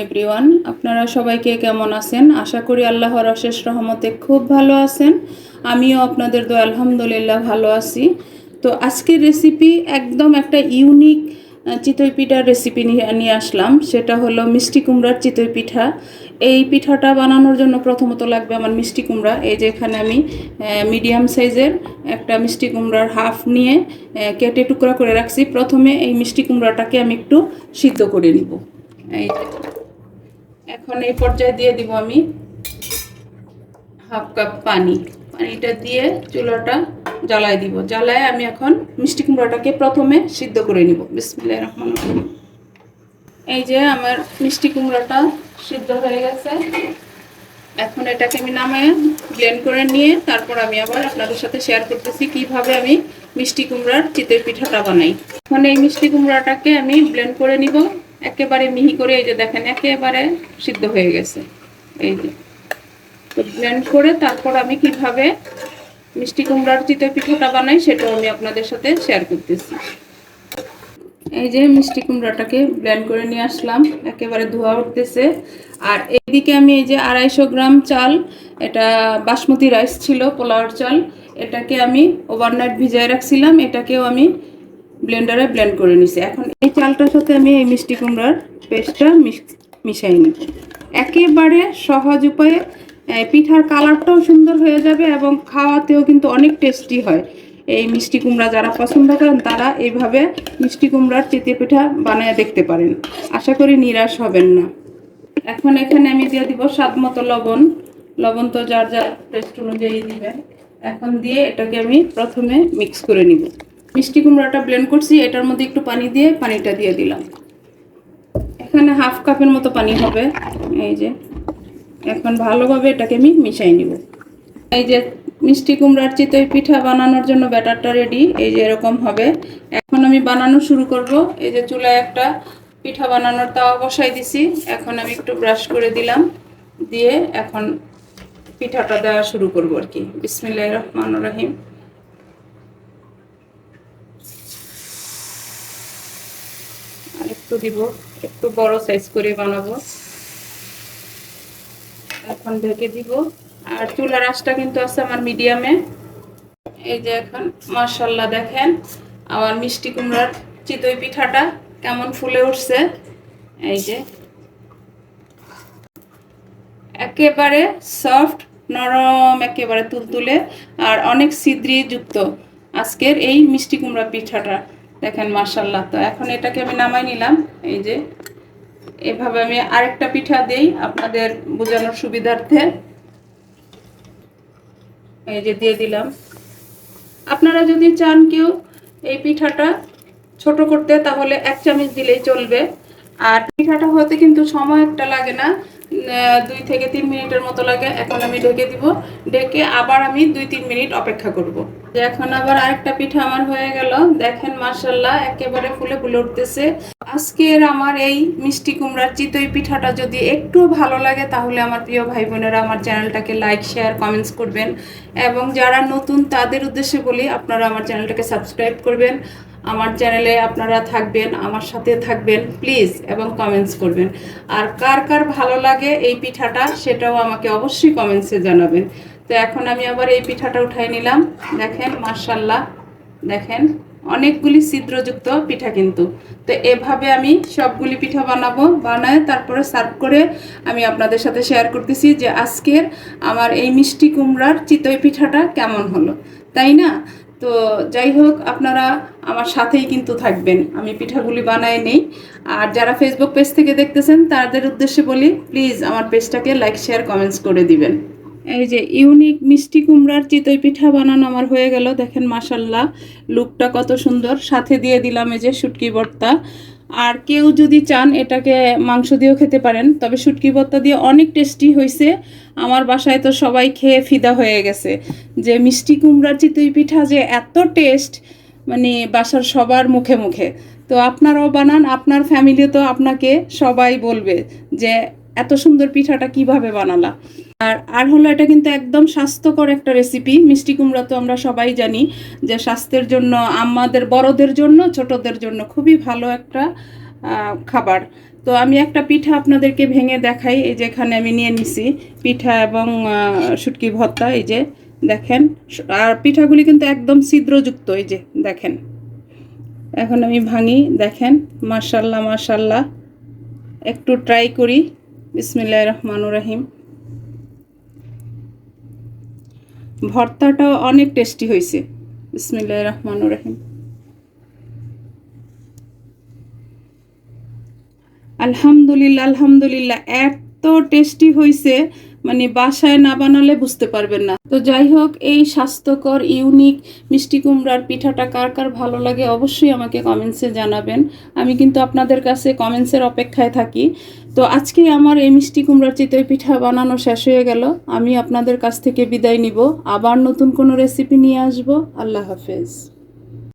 Everyone, আপনারা সবাইকে কেমন আছেন? আশা করি আল্লাহর অশেষ রহমতে খুব ভালো আছেন। আমিও আপনাদের দোয়া আলহামদুলিল্লাহ ভালো আছি। তো আজকের রেসিপি একদম একটা ইউনিক চিতই পিঠার রেসিপি নিয়ে আসলাম। সেটা হলো মিষ্টি কুমড়ার চিতই পিঠা। এই পিঠাটা বানানোর জন্য প্রথমত লাগবে আমার মিষ্টি কুমড়া। এই যে এখানে আমি মিডিয়াম সাইজের একটা মিষ্টি কুমড়ার হাফ নিয়ে কেটে টুকরা করে রাখছি। প্রথমে এই মিষ্টি কুমড়াটাকে আমি একটু সিদ্ধ করে নিব। এই এখন এই পর্যায়ে দিয়ে দিব আমি হাফ কাপ পানি। পানিটা দিয়ে চুলাটা জ্বালায় দিব। জ্বালায় আমি এখন মিষ্টি কুমড়াটাকে প্রথমে সিদ্ধ করে নিব। বিসমিল্লাহির রহমানির রহিম। এই যে আমার মিষ্টি কুমড়াটা সিদ্ধ হয়ে গেছে। এখন এটাকে আমি নামিয়ে ব্লেন্ড করে নিয়ে তারপর আমি আবার আপনাদের সাথে শেয়ার করতেছি কিভাবে আমি মিষ্টি কুমড়ার চিতই পিঠাটা বানাই। এখন এই মিষ্টি কুমড়াটাকে আমি ব্লেন্ড করে নিব একেবারে মিহি করে। এই যে দেখেন একেবারে সিদ্ধ হয়ে গেছে। এই যে তো ব্লেন্ড করে তারপর আমি কিভাবে মিষ্টি কুমড়ার চিতই পিঠাটা বানাই সেটাও আমি আপনাদের সাথে শেয়ার করতেছি। এই যে মিষ্টি কুমড়াটাকে ব্লেন্ড করে নিয়ে আসলাম, একেবারে ধোয়া উঠতেছে। আর এইদিকে আমি এই যে 250 গ্রাম চাল, এটা বাসমতি রাইস ছিল, পোলাওর চাল, এটাকে আমি ওভারনাইট ভিজায় রাখছিলাম। এটাকেও আমি ব্লেন্ডারে ব্লেন্ড করে নিছি। এখন এই চালটার সাথে আমি এই মিষ্টি কুমড়ার পেস্টটা মিশাই নিই। একেবারে সহজ উপায়ে পিঠার কালারটাও সুন্দর হয়ে যাবে এবং খাওয়াতেও কিন্তু অনেক টেস্টি হয়। এই মিষ্টি কুমড়া যারা পছন্দ করেন তারা এইভাবে মিষ্টি কুমড়ার চিতই পিঠা বানিয়ে দেখতে পারেন। আশা করি নিরাশ হবেন না। এখন এখানে আমি দিয়ে দিব স্বাদ মতো লবণ। লবণ তো যার যার টেস্ট অনুযায়ী দিবেন। এখন দিয়ে এটাকে আমি প্রথমে মিক্স করে নিব। মিষ্টি কুমড়াটা ব্লেন্ড করছি, এটার মধ্যে একটু পানি দিয়ে পানিটা দিয়ে দিলাম। এখানে হাফ কাপের মতো পানি হবে। এই যে এখন ভালোভাবে এটাকে আমি মিশাই নিব। এই যে মিষ্টি কুমড়ার চিতই পিঠা বানানোর জন্য ব্যাটারটা রেডি। এই যে এরকম হবে। এখন আমি বানানো শুরু করব। এই যে চুলায় একটা পিঠা বানানোর তাওয়া বসাই দিছি। এখন আমি একটু ব্রাশ করে দিলাম, দিয়ে এখন পিঠাটা দেওয়া শুরু করব আর কি। বিসমিল্লাহির রহমানির রহিম। আর একটু দিব, একটু বড় সাইজ করে বানাবো। এখন ঢেকে দিব। আর চুলার আঁচটা কিন্তু আছে আমার মিডিয়ামে। এই যে এখন মাশাআল্লাহ দেখেন আমার মিষ্টি কুমড়ার চিতই পিঠাটা কেমন ফুলে উঠছে। এই যে একেবারে সফট, নরম, একেবারে তুলতুলে আর অনেক ছিদ্রি যুক্ত আজকের এই মিষ্টি কুমড়া পিঠাটা দেখেন মাশাআল্লাহ। তো এখন এটাকে আমি নামাই নিলাম। এই যে এভাবে আমি আরেকটা পিঠা দেই আপনাদের বোঝানোর সুবিধার্থে। এই যে দিয়ে দিলাম। আপনারা যদি চান কেউ এই পিঠাটা ছোট করতে তাহলে 1 চামচ দিলেই চলবে। আর পিঠাটা হতে কিন্তু সময় একটা লাগে না, 2 থেকে 3 মিনিটের মতো লাগে। এখন আমি ঢেকে দিব। ঢেকে আবার আমি 2-3 মিনিট অপেক্ষা করব। এখন আবার আরেকটা পিঠা আমার হয়ে গেল। দেখেন মাশাআল্লাহ একেবারে ফুলে ফুলে উঠতেছে। আজকের আমার এই মিষ্টি কুমড়ার চিতই পিঠাটা যদি একটু ভালো লাগে তাহলে আমার প্রিয় ভাই বোনেরা আমার চ্যানেলটাকে লাইক, শেয়ার, কমেন্টস করবেন। এবং যারা নতুন তাদের উদ্দেশ্যে বলি আপনারা আমার চ্যানেলটাকে সাবস্ক্রাইব করবেন। আমার চ্যানেলে আপনারা থাকবেন, আমার সাথে থাকবেন প্লিজ, এবং কমেন্টস করবেন। আর কার কার ভালো লাগে এই পিঠাটা সেটাও আমাকে অবশ্যই কমেন্টসে জানাবেন। তো এখন আমি আবার এই পিঠাটা উঠাই নিলাম। দেখেন মাশাআল্লাহ, দেখেন অনেকগুলি ছিদ্রযুক্ত পিঠা কিন্তু। তো এভাবে আমি সবগুলি পিঠা বানাবো, বানায় তারপরে সার্ভ করে আমি আপনাদের সাথে শেয়ার করতেছি যে আজকের আমার এই মিষ্টি কুমড়ার চিতই পিঠাটা কেমন হলো, তাই না? তো যাই হোক, আপনারা আমার সাথেই কিন্তু থাকবেন, আমি পিঠাগুলি বানায় নেই। আর যারা ফেসবুক পেজ থেকে দেখতেছেন তাদের উদ্দেশ্যে বলি প্লিজ আমার পেজটাকে লাইক, শেয়ার, কমেন্টস করে দিবেন। এই যে ইউনিক মিষ্টি কুমড়ার চিতই পিঠা বানানো আমার হয়ে গেল। দেখেন মাশাআল্লাহ লুকটা কত সুন্দর। সাথে দিয়ে দিলাম এই যে শুটকি ভর্তা। আর কেউ যদি চান এটাকে মাংস দিয়েও খেতে পারেন, তবে শুটকি ভর্তা দিয়ে অনেক টেস্টি হয়েছে। আমার বাসায় তো সবাই খেয়ে ফিদা হয়ে গেছে যে মিষ্টি কুমড়ার চিতই পিঠা যে এত টেস্ট, মানে বাসার সবার মুখে মুখে। তো আপনারাও বানান, আপনার ফ্যামিলিও তো আপনাকে সবাই বলবে যে এত সুন্দর পিঠাটা কিভাবে বানালা। আর হলো এটা কিন্তু একদম স্বাস্থ্যকর একটা রেসিপি। মিষ্টি কুমড়া তো আমরা সবাই জানি যে স্বাস্থ্যের জন্য, আমাদের বড়দের জন্য, ছোটদের জন্য খুবই ভালো একটা খাবার। তো আমি একটা পিঠা আপনাদেরকে ভেঙে দেখাই। এই যে এখানে আমি নিয়ে নিছি পিঠা এবং শুটকি ভর্তা, এই যে দেখেন। আর পিঠাগুলি কিন্তু একদম ছিদ্রযুক্ত, এই যে দেখেন। এখন আমি ভাঙি, দেখেন মাশাল্লাহ মাশাল্লাহ। একটু ট্রাই করি। বিসমিল্লাহির রহমানির রহিম। ভর্তাটাও অনেক টেস্টি হয়েছে। বিসমিল্লাহির রহমানির রহিম। আলহামদুলিল্লাহ আলহামদুলিল্লাহ, এত টেস্টি হয়েছে, মানে বাসায় না বানালে বুঝতে পারবেন না। তো যাই হোক, এই স্বাস্থ্যকর ইউনিক মিষ্টি কুমড়ার পিঠাটা কার কার ভালো লাগে অবশ্যই আমাকে কমেন্টসে জানাবেন। আমি কিন্তু আপনাদের কাছে কমেন্টসের অপেক্ষায় থাকি। তো আজকে আমার এই মিষ্টি কুমড়ার চিতই পিঠা বানানো শেষ হয়ে গেল। আমি আপনাদের কাছ থেকে বিদায় নিব, আবার নতুন কোনো রেসিপি নিয়ে আসব। আল্লাহ হাফেজ।